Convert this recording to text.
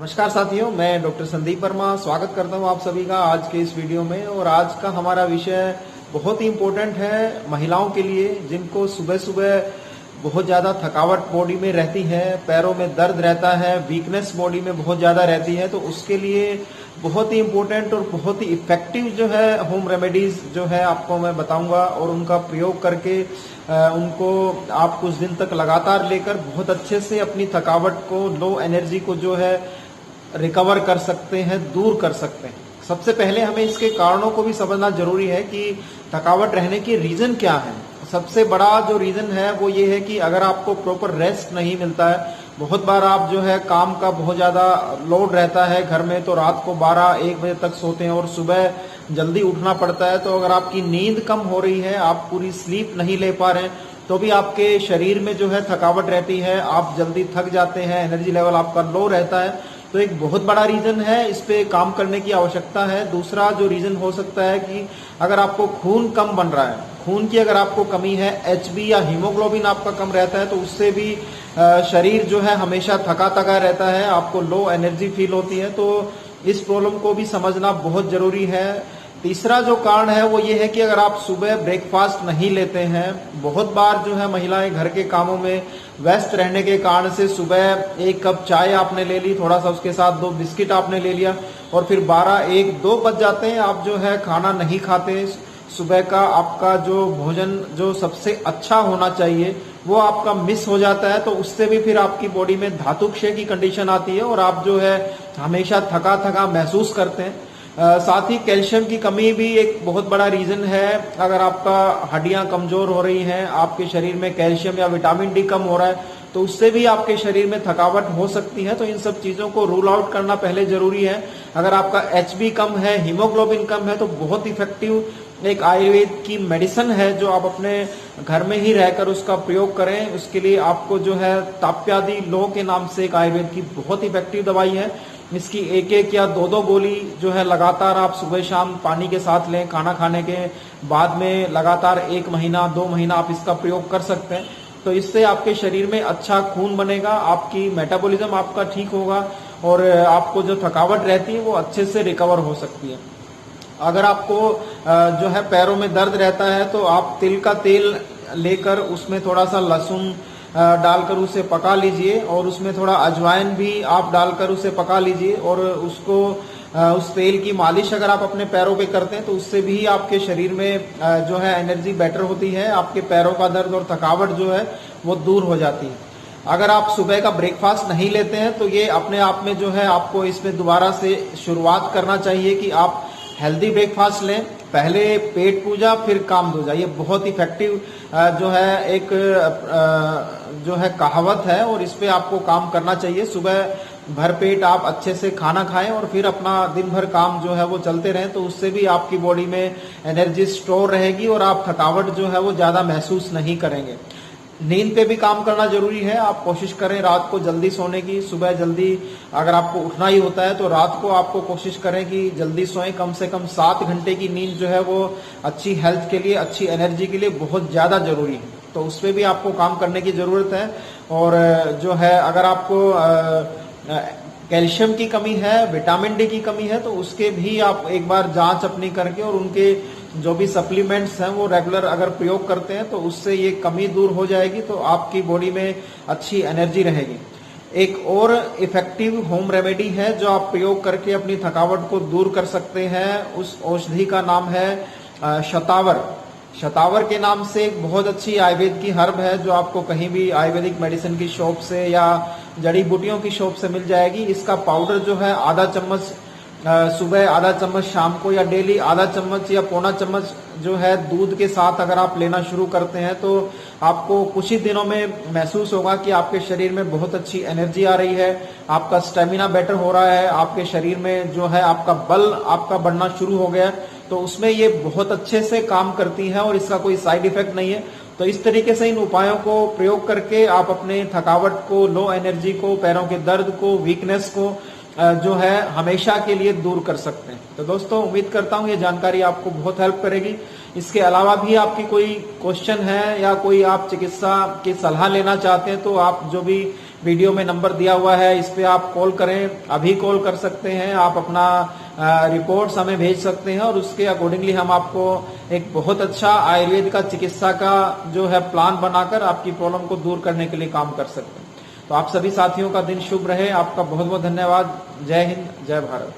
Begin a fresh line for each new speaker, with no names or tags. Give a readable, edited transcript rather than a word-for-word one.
नमस्कार साथियों, मैं डॉक्टर संदीप वर्मा स्वागत करता हूं आप सभी का आज के इस वीडियो में। और आज का हमारा विषय बहुत ही इम्पोर्टेंट है महिलाओं के लिए, जिनको सुबह सुबह बहुत ज़्यादा थकावट बॉडी में रहती है, पैरों में दर्द रहता है, वीकनेस बॉडी में बहुत ज़्यादा रहती है। तो उसके लिए बहुत ही इम्पोर्टेंट और बहुत ही इफेक्टिव जो है होम रेमेडीज जो है आपको मैं बताऊंगा, और उनका प्रयोग करके उनको आप कुछ दिन तक लगातार लेकर बहुत अच्छे से अपनी थकावट को, लो एनर्जी को जो है रिकवर कर सकते हैं, दूर कर सकते हैं। सबसे पहले हमें इसके कारणों को भी समझना जरूरी है कि थकावट रहने के रीजन क्या है। सबसे बड़ा जो रीजन है वो ये है कि अगर आपको प्रॉपर रेस्ट नहीं मिलता है, बहुत बार आप जो है काम का बहुत ज्यादा लोड रहता है घर में, तो रात को 12-1 बजे तक सोते हैं और सुबह जल्दी उठना पड़ता है। तो अगर आपकी नींद कम हो रही है, आप पूरी स्लीप नहीं ले पा रहे हैं, तो भी आपके शरीर में जो है थकावट रहती है, आप जल्दी थक जाते हैं, एनर्जी लेवल आपका लो रहता है। तो एक बहुत बड़ा रीजन है, इस पे काम करने की आवश्यकता है। दूसरा जो रीजन हो सकता है कि अगर आपको खून कम बन रहा है, खून की अगर आपको कमी है, एचबी या हीमोग्लोबिन आपका कम रहता है, तो उससे भी शरीर जो है हमेशा थका थका रहता है, आपको लो एनर्जी फील होती है। तो इस प्रॉब्लम को भी समझना बहुत जरूरी है। तीसरा जो कारण है वो ये है कि अगर आप सुबह ब्रेकफास्ट नहीं लेते हैं, बहुत बार जो है महिलाएं घर के कामों में व्यस्त रहने के कारण से सुबह 1 कप चाय आपने ले ली, थोड़ा सा उसके साथ 2 बिस्किट आपने ले लिया, और फिर 12-1-2 बज जाते हैं, आप जो है खाना नहीं खाते। सुबह का आपका जो भोजन जो सबसे अच्छा होना चाहिए वो आपका मिस हो जाता है। तो उससे भी फिर आपकी बॉडी में धातु क्षय की कंडीशन आती है और आप जो है हमेशा थका थका महसूस करते हैं। साथ ही कैल्शियम की कमी भी एक बहुत बड़ा रीजन है। अगर आपका हड्डियां कमजोर हो रही हैं, आपके शरीर में कैल्शियम या विटामिन डी कम हो रहा है, तो उससे भी आपके शरीर में थकावट हो सकती है। तो इन सब चीजों को रूल आउट करना पहले जरूरी है। अगर आपका एचबी कम है, हीमोग्लोबिन कम है, तो बहुत इफेक्टिव एक आयुर्वेद की मेडिसिन है जो आप अपने घर में ही रहकर उसका प्रयोग करें। उसके लिए आपको जो है ताप्यादि लोह के नाम से एक आयुर्वेद की बहुत इफेक्टिव दवाई है। इसकी 1-1 या 2-2 गोली जो है लगातार आप सुबह शाम पानी के साथ लें, खाना खाने के बाद में लगातार 1 महीना 2 महीना आप इसका प्रयोग कर सकते हैं। तो इससे आपके शरीर में अच्छा खून बनेगा, आपकी मेटाबॉलिज्म आपका ठीक होगा, और आपको जो थकावट रहती है वो अच्छे से रिकवर हो सकती है। अगर आपको जो है पैरों में दर्द रहता है, तो आप तिल का तेल लेकर उसमें थोड़ा सा लहसुन डालकर उसे पका लीजिए, और उसमें थोड़ा अजवाइन भी आप डालकर उसे पका लीजिए, और उसको उस तेल की मालिश अगर आप अपने पैरों पे करते हैं तो उससे भी आपके शरीर में जो है एनर्जी बेटर होती है, आपके पैरों का दर्द और थकावट जो है वो दूर हो जाती है। अगर आप सुबह का ब्रेकफास्ट नहीं लेते हैं तो ये अपने आप में जो है आपको इसमें दोबारा से शुरुआत करना चाहिए कि आप हेल्दी ब्रेकफास्ट लें, पहले पेट पूजा फिर काम दूजा। ये बहुत इफेक्टिव जो है एक जो है कहावत है, और इस पे आपको काम करना चाहिए। सुबह भर पेट आप अच्छे से खाना खाएं और फिर अपना दिन भर काम जो है वो चलते रहें, तो उससे भी आपकी बॉडी में एनर्जी स्टोर रहेगी और आप थकावट जो है वो ज्यादा महसूस नहीं करेंगे। नींद पे भी काम करना जरूरी है। आप कोशिश करें रात को जल्दी सोने की, सुबह जल्दी अगर आपको उठना ही होता है तो रात को आपको कोशिश करें कि जल्दी सोएं। कम से कम 7 घंटे की नींद जो है वो अच्छी हेल्थ के लिए, अच्छी एनर्जी के लिए बहुत ज्यादा जरूरी है। तो उस पर भी आपको काम करने की जरूरत है। और जो है अगर आपको कैल्शियम की कमी है, विटामिन डी की कमी है, तो उसके भी आप एक बार जांच अपनी करके और उनके जो भी सप्लीमेंट्स हैं वो रेगुलर अगर प्रयोग करते हैं तो उससे ये कमी दूर हो जाएगी, तो आपकी बॉडी में अच्छी एनर्जी रहेगी। एक और इफेक्टिव होम रेमेडी है जो आप प्रयोग करके अपनी थकावट को दूर कर सकते हैं। उस औषधि का नाम है शतावर। शतावर के नाम से एक बहुत अच्छी आयुर्वेद की हर्ब है जो आपको कहीं भी आयुर्वेदिक मेडिसिन की शॉप से या जड़ी बूटियों की शॉप से मिल जाएगी। इसका पाउडर जो है आधा चम्मच सुबह, आधा चम्मच शाम को, या डेली आधा चम्मच या पौना चम्मच जो है दूध के साथ अगर आप लेना शुरू करते हैं तो आपको कुछ ही दिनों में महसूस होगा कि आपके शरीर में बहुत अच्छी एनर्जी आ रही है, आपका स्टेमिना बेटर हो रहा है, आपके शरीर में जो है आपका बल आपका बढ़ना शुरू हो गया। तो उसमें ये बहुत अच्छे से काम करती है और इसका कोई साइड इफेक्ट नहीं है। तो इस तरीके से इन उपायों को प्रयोग करके आप अपने थकावट को, लो एनर्जी को, पैरों के दर्द को, वीकनेस को जो है हमेशा के लिए दूर कर सकते हैं। तो दोस्तों, उम्मीद करता हूं ये जानकारी आपको बहुत हेल्प करेगी। इसके अलावा भी आपकी कोई क्वेश्चन है या कोई आप चिकित्सा की सलाह लेना चाहते हैं तो आप जो भी वीडियो में नंबर दिया हुआ है, इस पे आप कॉल करें, अभी कॉल कर सकते हैं। आप अपना रिपोर्ट्स हमें भेज सकते हैं और उसके अकॉर्डिंगली हम आपको एक बहुत अच्छा आयुर्वेद का चिकित्सा का जो है प्लान बनाकर आपकी प्रॉब्लम को दूर करने के लिए काम कर सकते हैं। तो आप सभी साथियों का दिन शुभ रहे। आपका बहुत बहुत धन्यवाद। जय हिंद, जय भारत।